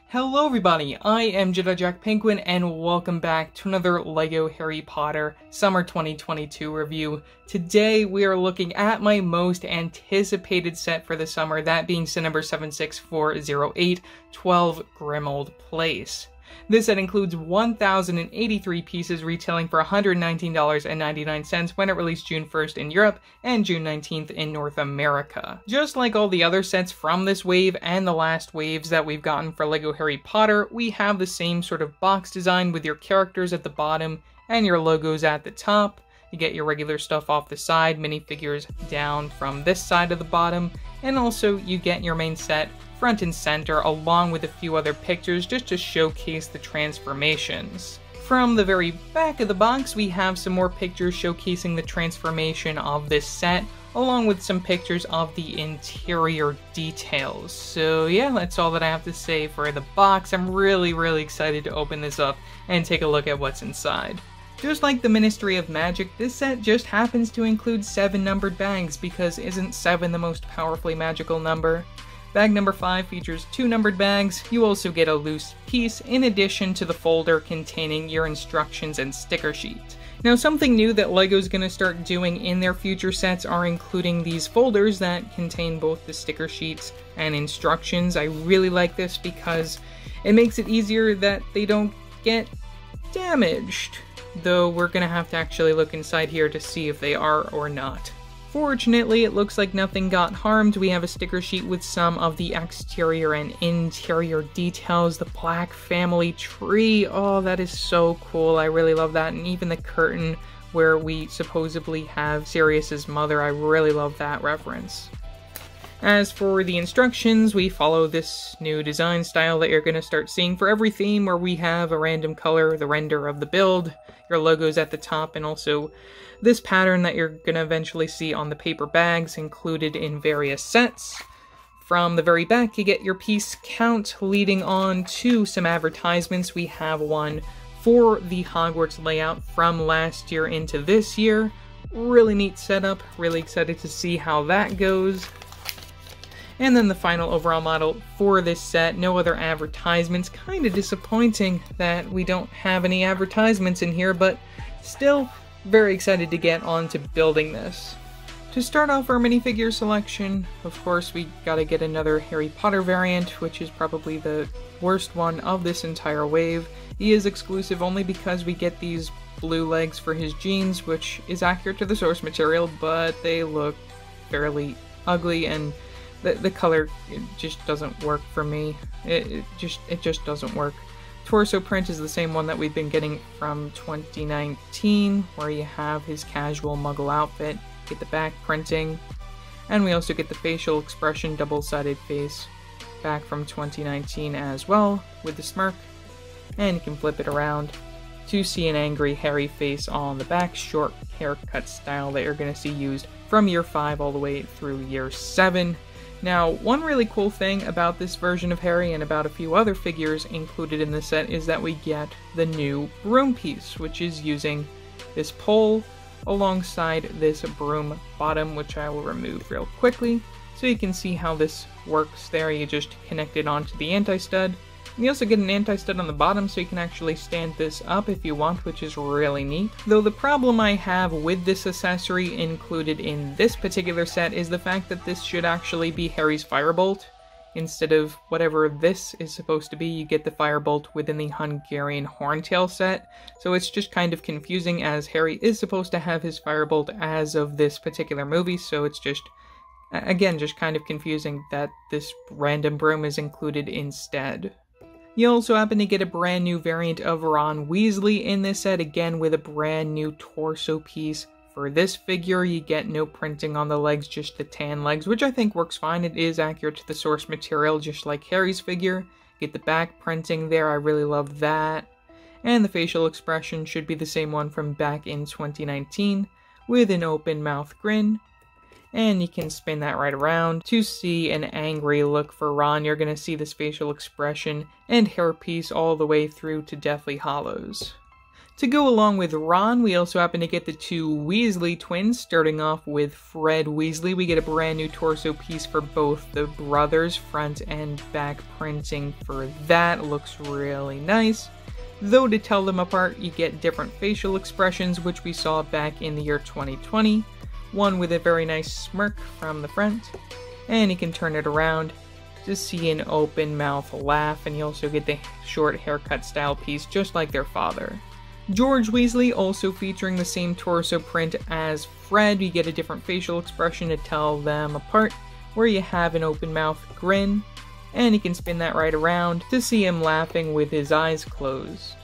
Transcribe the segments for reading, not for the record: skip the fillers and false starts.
Hello everybody, I am Jedi Jack Penguin and welcome back to another LEGO Harry Potter Summer 2022 review. Today we are looking at my most anticipated set for the summer, that being set number 76408, 12 Grimmauld Place. This set includes 1,083 pieces retailing for $119.99 when it released June 1st in Europe and June 19th in North America. Just like all the other sets from this wave and the last waves that we've gotten for LEGO Harry Potter, we have the same sort of box design with your characters at the bottom and your logos at the top. You get your regular stuff off the side, minifigures down from this side of the bottom, and also you get your main set front and center along with a few other pictures just to showcase the transformations. From the very back of the box we have some more pictures showcasing the transformation of this set, along with some pictures of the interior details. So yeah, that's all that I have to say for the box. I'm really excited to open this up and take a look at what's inside. Just like the Ministry of Magic, this set just happens to include 7 numbered bags because isn't 7 the most powerfully magical number? Bag number 5 features 2 numbered bags. You also get a loose piece in addition to the folder containing your instructions and sticker sheet. Now, something new that LEGO's going to start doing in their future sets are including these folders that contain both the sticker sheets and instructions. I really like this because it makes it easier that they don't get damaged, though we're going to have to actually look inside here to see if they are or not. Fortunately, it looks like nothing got harmed. We have a sticker sheet with some of the exterior and interior details. The black family tree, oh, that is so cool. I really love that. And even the curtain where we supposedly have Sirius's mother, I really love that reference. As for the instructions, we follow this new design style that you're going to start seeing for every theme, where we have a random color, the render of the build, your logos at the top, and also this pattern that you're going to eventually see on the paper bags included in various sets. From the very back, you get your piece count leading on to some advertisements. We have one for the Hogwarts layout from last year into this year. Really neat setup, really excited to see how that goes. And then the final overall model for this set, no other advertisements. Kind of disappointing that we don't have any advertisements in here, but still very excited to get on to building this. To start off our minifigure selection, of course we gotta get another Harry Potter variant, which is probably the worst one of this entire wave. He is exclusive only because we get these blue legs for his jeans, which is accurate to the source material, but they look fairly ugly, and the color, it just doesn't work for me. It just doesn't work. Torso print is the same one that we've been getting from 2019, where you have his casual muggle outfit, get the back printing, and we also get the facial expression double-sided face back from 2019 as well, with the smirk, and you can flip it around to see an angry hairy face on the back, short haircut style that you're going to see used from year 5 all the way through year 7. Now, one really cool thing about this version of Harry and about a few other figures included in the set is that we get the new broom piece, which is using this pole alongside this broom bottom, which I will remove real quickly so you can see how this works there. You just connect it onto the anti-stud. You also get an anti-stud on the bottom so you can actually stand this up if you want, which is really neat. Though the problem I have with this accessory included in this particular set is the fact that this should actually be Harry's firebolt. Instead of whatever this is supposed to be, you get the firebolt within the Hungarian Horntail set. So it's just kind of confusing, as Harry is supposed to have his firebolt as of this particular movie, so it's just, again, just kind of confusing that this random broom is included instead. You also happen to get a brand new variant of Ron Weasley in this set, again with a brand new torso piece. For this figure, you get no printing on the legs, just the tan legs, which I think works fine. It is accurate to the source material, just like Harry's figure. Get the back printing there, I really love that. And the facial expression should be the same one from back in 2019, with an open mouth grin. And you can spin that right around to see an angry look for Ron. You're going to see this facial expression and hairpiece all the way through to Deathly Hallows. To go along with Ron, we also happen to get the two Weasley twins, starting off with Fred Weasley. We get a brand new torso piece for both the brothers, front and back printing for that. Looks really nice. Though to tell them apart, you get different facial expressions, which we saw back in the year 2020. One with a very nice smirk from the front, and you can turn it around to see an open mouth laugh, and you also get the short haircut style piece, just like their father. George Weasley also featuring the same torso print as Fred. You get a different facial expression to tell them apart, where you have an open mouth grin, and you can spin that right around to see him laughing with his eyes closed.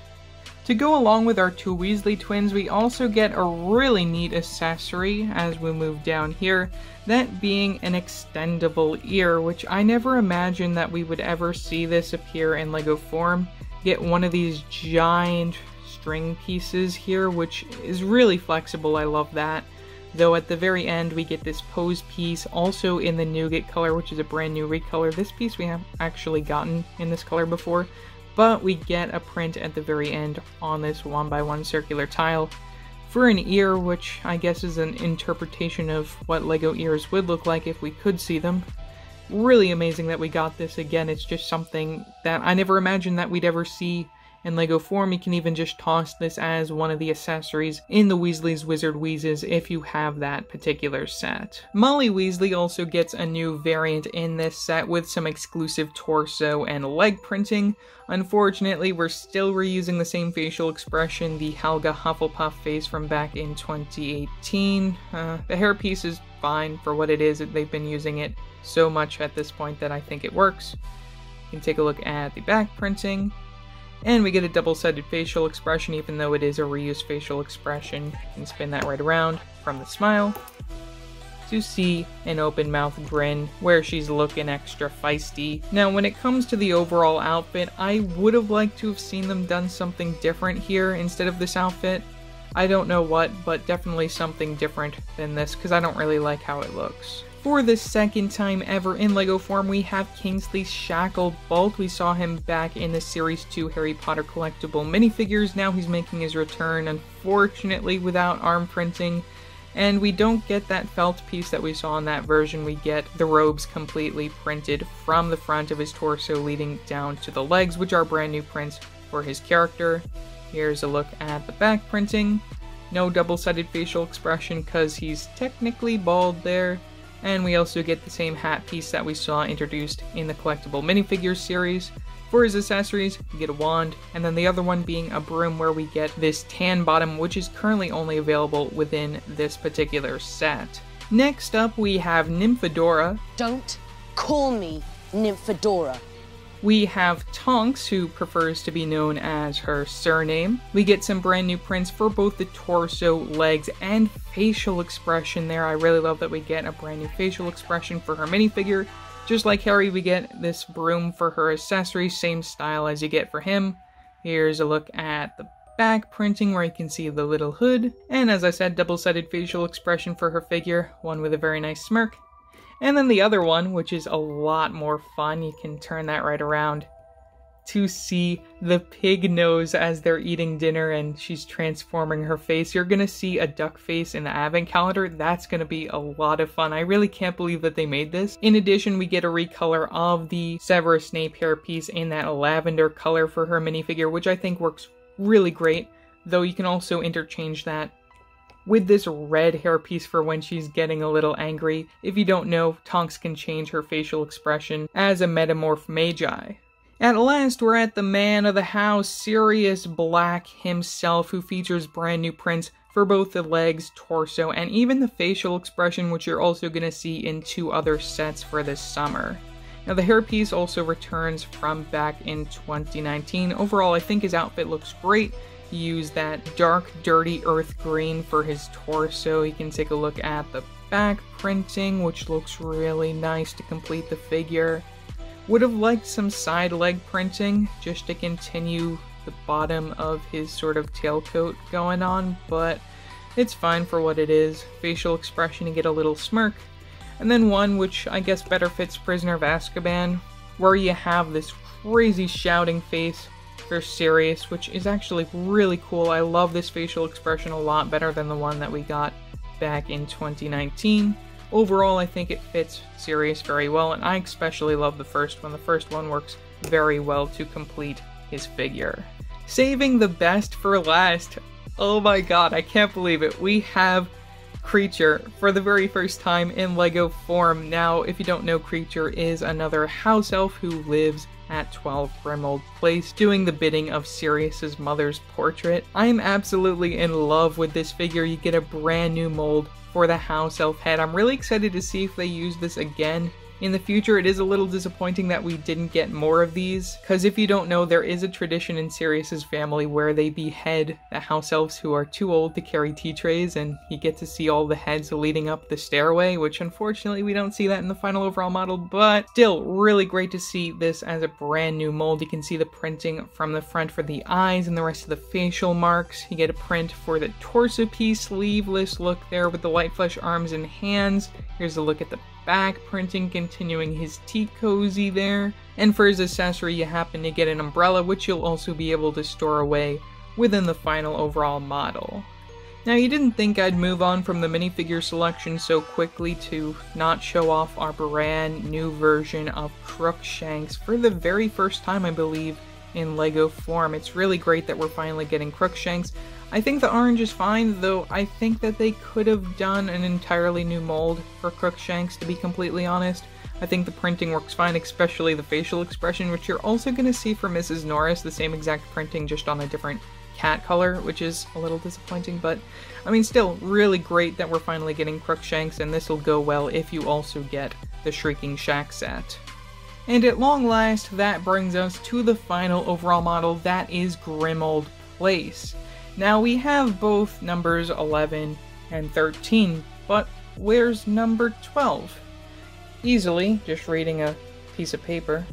To go along with our two Weasley twins, we also get a really neat accessory as we move down here, that being an extendable ear, which I never imagined that we would ever see this appear in LEGO form. Get one of these giant string pieces here, which is really flexible. I love that. Though at the very end we get this pose piece also in the nougat color, which is a brand new recolor. This piece we have actually gotten in this color before, but we get a print at the very end on this 1x1 circular tile for an ear, which I guess is an interpretation of what LEGO ears would look like if we could see them. Really amazing that we got this. Again, it's just something that I never imagined that we'd ever see in LEGO form. You can even just toss this as one of the accessories in the Weasley's Wizard Wheezes if you have that particular set. Molly Weasley also gets a new variant in this set with some exclusive torso and leg printing. Unfortunately, we're still reusing the same facial expression, the Helga Hufflepuff face from back in 2018. The hairpiece is fine for what it is. They've been using it so much at this point that I think it works. You can take a look at the back printing. And we get a double-sided facial expression, even though it is a reused facial expression. You can spin that right around from the smile to see an open mouth grin where she's looking extra feisty. Now, when it comes to the overall outfit, I would have liked to have seen them done something different here instead of this outfit. I don't know what, but definitely something different than this, because I don't really like how it looks. For the second time ever in LEGO form, we have Kingsley Shacklebolt. We saw him back in the Series 2 Harry Potter collectible minifigures. Now he's making his return, unfortunately without arm printing. And we don't get that felt piece that we saw in that version. We get the robes completely printed from the front of his torso leading down to the legs, which are brand new prints for his character. Here's a look at the back printing. No double-sided facial expression because he's technically bald there. And we also get the same hat piece that we saw introduced in the collectible minifigures series. For his accessories, you get a wand, and then the other one being a broom where we get this tan bottom, which is currently only available within this particular set. Next up, we have Nymphadora. Don't call me Nymphadora. We have Tonks, who prefers to be known as her surname. We get some brand new prints for both the torso, legs, and facial expression there. I really love that we get a brand new facial expression for her minifigure. Just like Harry, we get this broom for her accessories, same style as you get for him. Here's a look at the back printing where you can see the little hood. And as I said, double-sided facial expression for her figure, one with a very nice smirk. And then the other one, which is a lot more fun, you can turn that right around to see the pig nose as they're eating dinner and she's transforming her face. You're going to see a duck face in the advent calendar. That's going to be a lot of fun. I really can't believe that they made this. In addition, we get a recolor of the Severus Snape hairpiece in that lavender color for her minifigure, which I think works really great, though you can also interchange that with this red hairpiece for when she's getting a little angry. If you don't know, Tonks can change her facial expression as a metamorph magi. At last, we're at the man of the house, Sirius Black himself, who features brand new prints for both the legs, torso, and even the facial expression, which you're also going to see in 2 other sets for this summer. Now, the hairpiece also returns from back in 2019. Overall, I think his outfit looks great. He used that dark, dirty earth green for his torso. You can take a look at the back printing, which looks really nice to complete the figure. Would have liked some side leg printing, just to continue the bottom of his sort of tailcoat going on, but it's fine for what it is. Facial expression, you get a little smirk. And then one which I guess better fits Prisoner of Azkaban, where you have this crazy shouting face for Sirius, which is actually really cool. I love this facial expression a lot better than the one that we got back in 2019. Overall, I think it fits Sirius very well, and I especially love the first one. The first one works very well to complete his figure. Saving the best for last. Oh my god, I can't believe it. We have Creature for the very first time in LEGO form. Now, if you don't know, Creature is another house elf who lives at 12 Grimmauld Place, doing the bidding of Sirius's mother's portrait. I am absolutely in love with this figure. You get a brand new mold for the house elf head. I'm really excited to see if they use this again in the future. It is a little disappointing that we didn't get more of these, because if you don't know, there is a tradition in Sirius's family where they behead the house elves who are too old to carry tea trays, and you get to see all the heads leading up the stairway, which unfortunately we don't see that in the final overall model, but still really great to see this as a brand new mold. You can see the printing from the front for the eyes and the rest of the facial marks. You get a print for the torso piece, sleeveless look there with the light flesh arms and hands. Here's a look at the back printing, continuing his tea cozy there. And for his accessory, you happen to get an umbrella, which you'll also be able to store away within the final overall model. Now, you didn't think I'd move on from the minifigure selection so quickly to not show off our brand new version of Crookshanks for the very first time, I believe, in LEGO form. It's really great that we're finally getting Crookshanks. I think the orange is fine, though I think that they could have done an entirely new mold for Crookshanks, to be completely honest. I think the printing works fine, especially the facial expression, which you're also going to see for Mrs. Norris, the same exact printing, just on a different cat color, which is a little disappointing, but I mean, still really great that we're finally getting Crookshanks, and this will go well if you also get the Shrieking Shack set. And at long last, that brings us to the final overall model, that is Grimmauld Place. Now, we have both numbers 11 and 13, but where's number 12? Easily, just reading a piece of paper,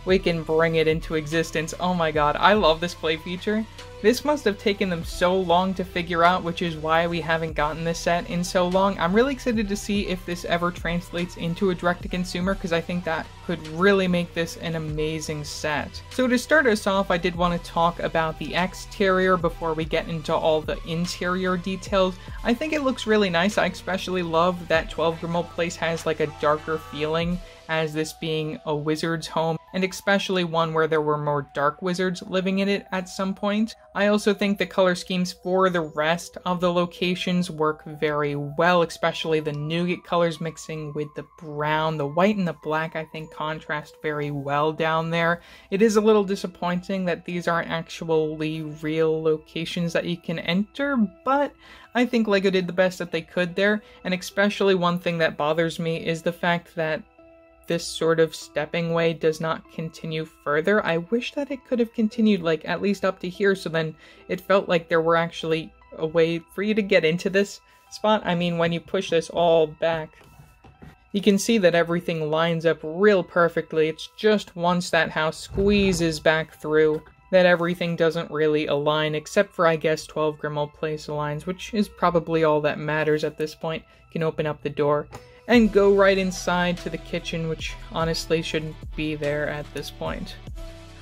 we can bring it into existence. Oh my god, I love this play feature. This must have taken them so long to figure out, which is why we haven't gotten this set in so long. I'm really excited to see if this ever translates into a direct-to-consumer, because I think that could really make this an amazing set. So to start us off, I did want to talk about the exterior before we get into all the interior details. I think it looks really nice. I especially love that 12 Grimmauld Place has like a darker feeling, as this being a wizard's home, and especially one where there were more dark wizards living in it at some point. I also think the color schemes for the rest of the locations work very well, especially the nougat colors mixing with the brown. The white and the black, I think, contrast very well down there. It is a little disappointing that these aren't actually real locations that you can enter, but I think LEGO did the best that they could there, and especially one thing that bothers me is the fact that this sort of stepping way does not continue further. I wish that it could have continued, like, at least up to here, so then it felt like there were actually a way for you to get into this spot. I mean, when you push this all back, you can see that everything lines up real perfectly. It's just once that house squeezes back through that everything doesn't really align, except for, I guess, 12 Grimmauld Place aligns, which is probably all that matters at this point. You can open up the door and go right inside to the kitchen, which honestly shouldn't be there at this point.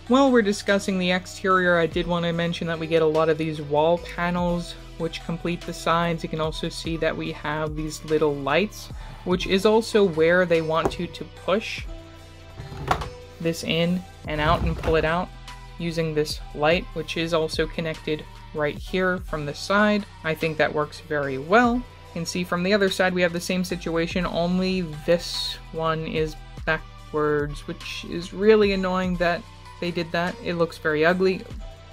While we're discussing the exterior, I did want to mention that we get a lot of these wall panels which complete the sides. You can also see that we have these little lights, which is also where they want you to push this in and out and pull it out using this light, which is also connected right here from the side. I think that works very well. You can see from the other side we have the same situation, only this one is backwards, which is really annoying that they did that. It looks very ugly,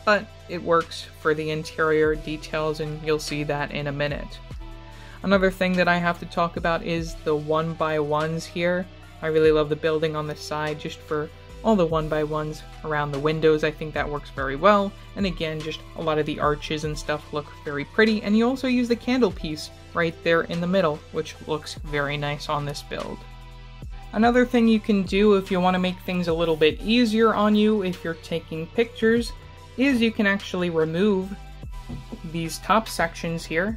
but it works for the interior details, and you'll see that in a minute. Another thing that I have to talk about is the 1x1s here. I really love the building on the side just for all the 1x1s around the windows. I think that works very well, and again, just a lot of the arches and stuff look very pretty, and you also use the candle piece right there in the middle, which looks very nice on this build. Another thing you can do if you want to make things a little bit easier on you if you're taking pictures is you can actually remove these top sections here,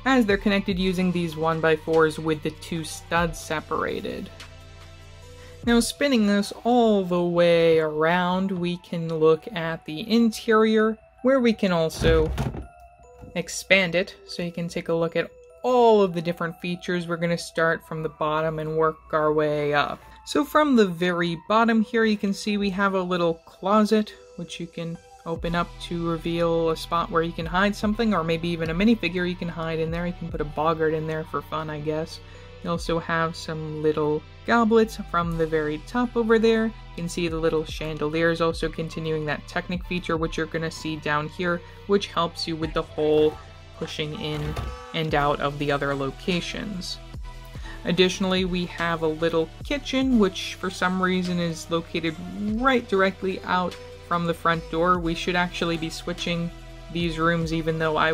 as they're connected using these 1x4s with the two studs separated. Now spinning this all the way around, we can look at the interior, where we can also expand it, so you can take a look at all of the different features. We're going to start from the bottom and work our way up. So from the very bottom here, you can see we have a little closet, which you can open up to reveal a spot where you can hide something, or maybe even a minifigure you can hide in there. You can put a boggart in there for fun, I guess. You also have some little goblets from the very top over there. You can see the little chandeliers, also continuing that Technic feature, which you're going to see down here, which helps you with the whole pushing in and out of the other locations. Additionally, we have a little kitchen, which for some reason is located right directly out from the front door. We should actually be switching these rooms, even though I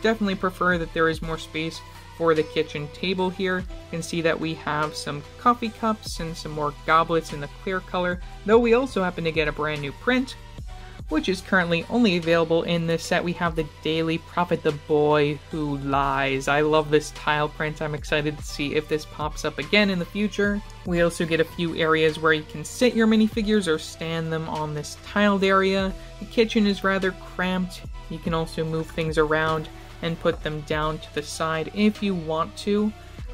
definitely prefer that there is more space for the kitchen table here. You can see that we have some coffee cups and some more goblets in the clear color, though we also happen to get a brand new print, which is currently only available in this set. We have the Daily Prophet, the Boy Who Lies. I love this tile print. I'm excited to see if this pops up again in the future. We also get a few areas where you can sit your minifigures or stand them on this tiled area. The kitchen is rather cramped. You can also move things around and put them down to the side if you want to,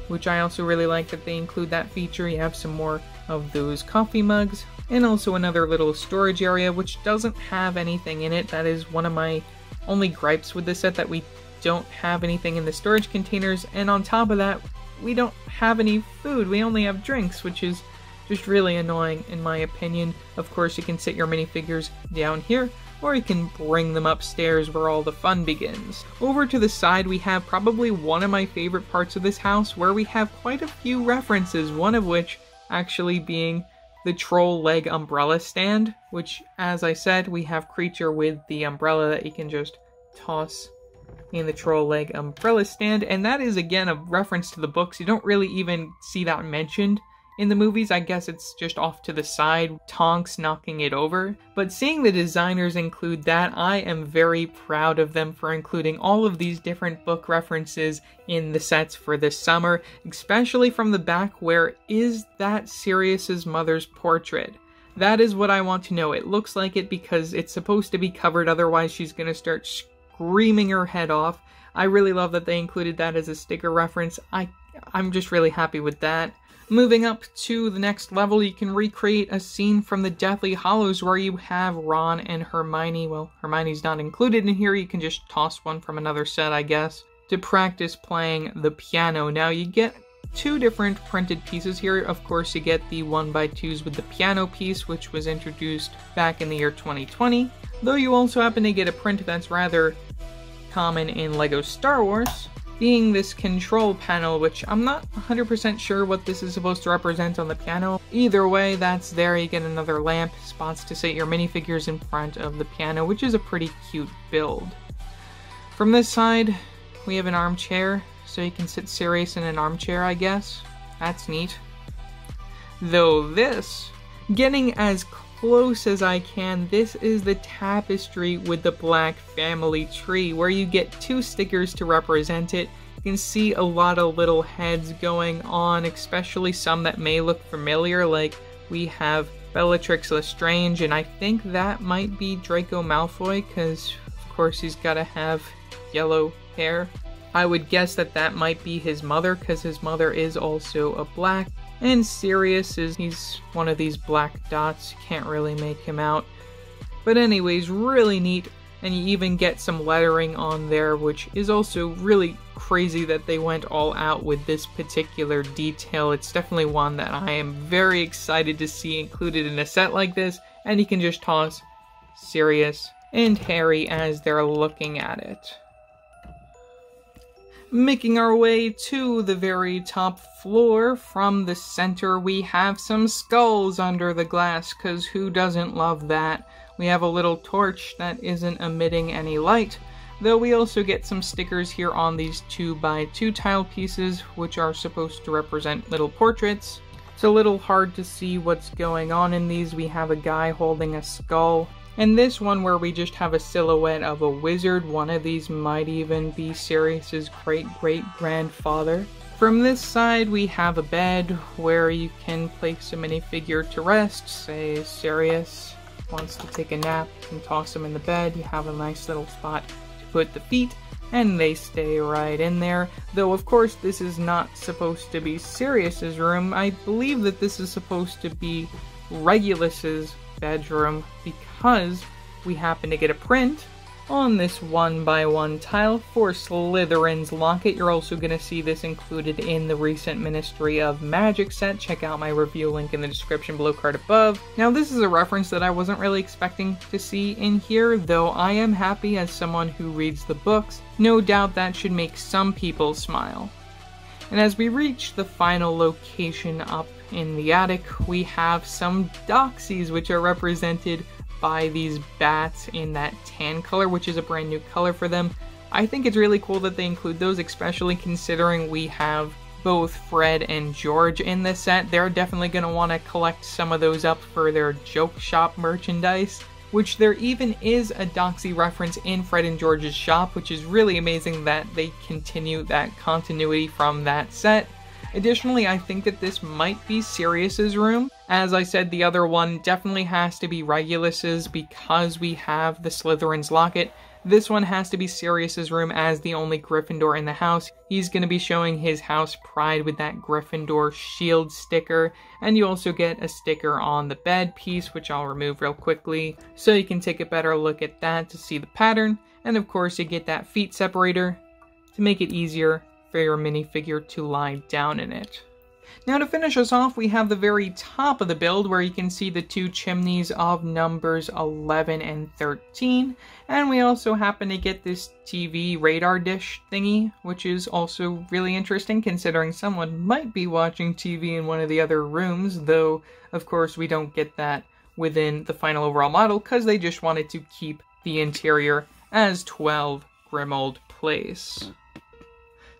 which I also really like that they include that feature. You have some more of those coffee mugs, and also another little storage area which doesn't have anything in it. That is one of my only gripes with this set, that we don't have anything in the storage containers, and on top of that, we don't have any food. We only have drinks, which is just really annoying in my opinion. Of course, you can sit your minifigures down here, or you can bring them upstairs where all the fun begins. Over to the side, we have probably one of my favorite parts of this house, where we have quite a few references, one of which actually being the troll leg umbrella stand, which, as I said, we have Creature with the umbrella that you can just toss in the troll leg umbrella stand, and that is again a reference to the books. You don't really even see that mentioned in the movies. I guess it's just off to the side, Tonks knocking it over. But seeing the designers include that, I am very proud of them for including all of these different book references in the sets for this summer, especially from the back, where is that Sirius's mother's portrait? That is what I want to know. It looks like it because it's supposed to be covered, otherwise she's gonna start screaming her head off. I really love that they included that as a sticker reference. I'm just really happy with that. Moving up to the next level, you can recreate a scene from the Deathly Hallows where you have Ron and Hermione. Well, Hermione's not included in here. You can just toss one from another set, I guess, to practice playing the piano. Now, you get two different printed pieces here. Of course, you get the 1x2s with the piano piece, which was introduced back in the year 2020, though you also happen to get a print that's rather common in LEGO Star Wars, being this control panel, which I'm not 100% sure what this is supposed to represent on the piano. Either way, that's there. You get another lamp, spots to sit your minifigures in front of the piano, which is a pretty cute build. From this side, we have an armchair, so you can sit Sirius in an armchair, I guess. That's neat. Though this, getting as close as I can, this is the tapestry with the black family tree, where you get two stickers to represent it. You can see a lot of little heads going on, especially some that may look familiar, like we have Bellatrix Lestrange, and I think that might be Draco Malfoy, because of course he's got to have yellow hair. I would guess that that might be his mother, because his mother is also a black. And Sirius he's one of these black dots, you can't really make him out. But anyways, really neat, and you even get some lettering on there, which is also really crazy that they went all out with this particular detail. It's definitely one that I am very excited to see included in a set like this, and you can just toss Sirius and Harry as they're looking at it. Making our way to the very top floor, from the center we have some skulls under the glass, cause who doesn't love that? We have a little torch that isn't emitting any light, though we also get some stickers here on these 2x2 tile pieces, which are supposed to represent little portraits. It's a little hard to see what's going on in these. We have a guy holding a skull. And this one where we just have a silhouette of a wizard. One of these might even be Sirius's great-great-grandfather. From this side, we have a bed where you can place a minifigure to rest. Say Sirius wants to take a nap, you can toss him in the bed. You have a nice little spot to put the feet, and they stay right in there. Though, of course, this is not supposed to be Sirius's room. I believe that this is supposed to be Regulus's bedroom, because we happen to get a print on this 1x1 tile for Slytherin's locket. You're also going to see this included in the recent Ministry of Magic set. Check out my review link in the description below, card above. Now, this is a reference that I wasn't really expecting to see in here, though I am happy as someone who reads the books. No doubt that should make some people smile. And as we reach the final location up in the attic, we have some doxies, which are represented by these bats in that tan color, which is a brand new color for them. I think it's really cool that they include those, especially considering we have both Fred and George in this set. They're definitely going to want to collect some of those up for their joke shop merchandise, which there even is a doxy reference in Fred and George's shop, which is really amazing that they continue that continuity from that set. Additionally, I think that this might be Sirius's room. As I said, the other one definitely has to be Regulus's because we have the Slytherin's locket. This one has to be Sirius's room as the only Gryffindor in the house. He's going to be showing his house pride with that Gryffindor shield sticker. And you also get a sticker on the bed piece, which I'll remove real quickly, so you can take a better look at that to see the pattern. And of course, you get that feet separator to make it easier for your minifigure to lie down in it. Now, to finish us off, we have the very top of the build where you can see the two chimneys of numbers 11 and 13. And we also happen to get this TV radar dish thingy, which is also really interesting considering someone might be watching TV in one of the other rooms, though of course we don't get that within the final overall model because they just wanted to keep the interior as 12 Grimmauld Place.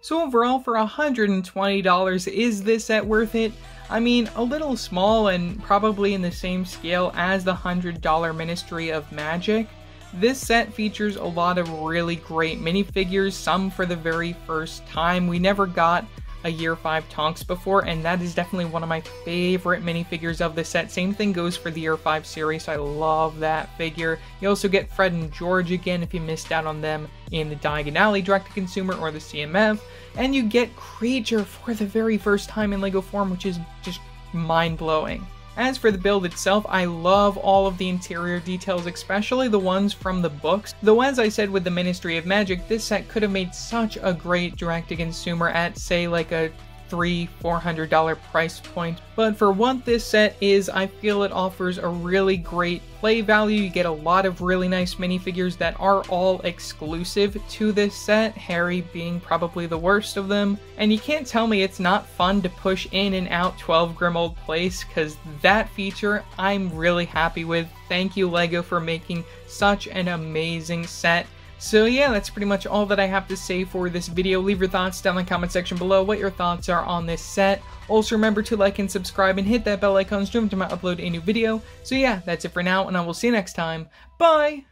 So overall, for $120, is this set worth it? I mean, a little small and probably in the same scale as the $100 Ministry of Magic. This set features a lot of really great minifigures, some for the very first time. We never got a Year 5 Tonks before, and that is definitely one of my favorite minifigures of the set. Same thing goes for the Year 5 series. I love that figure. You also get Fred and George again if you missed out on them in the Diagon Alley direct-to-consumer or the CMF. And you get Creature for the very first time in LEGO form, which is just mind-blowing. As for the build itself, I love all of the interior details, especially the ones from the books. Though as I said with the Ministry of Magic, this set could have made such a great direct-to-consumer at, say, like a $300-400 price point. But for what this set is, I feel it offers a really great play value. You get a lot of really nice minifigures that are all exclusive to this set, Harry being probably the worst of them. And you can't tell me it's not fun to push in and out 12 Grimmauld Place, because that feature I'm really happy with. Thank you, LEGO, for making such an amazing set. So yeah, that's pretty much all that I have to say for this video. Leave your thoughts down in the comment section below, what your thoughts are on this set. Also remember to like and subscribe and hit that bell icon to upload a new video. So yeah, that's it for now, and I will see you next time. Bye!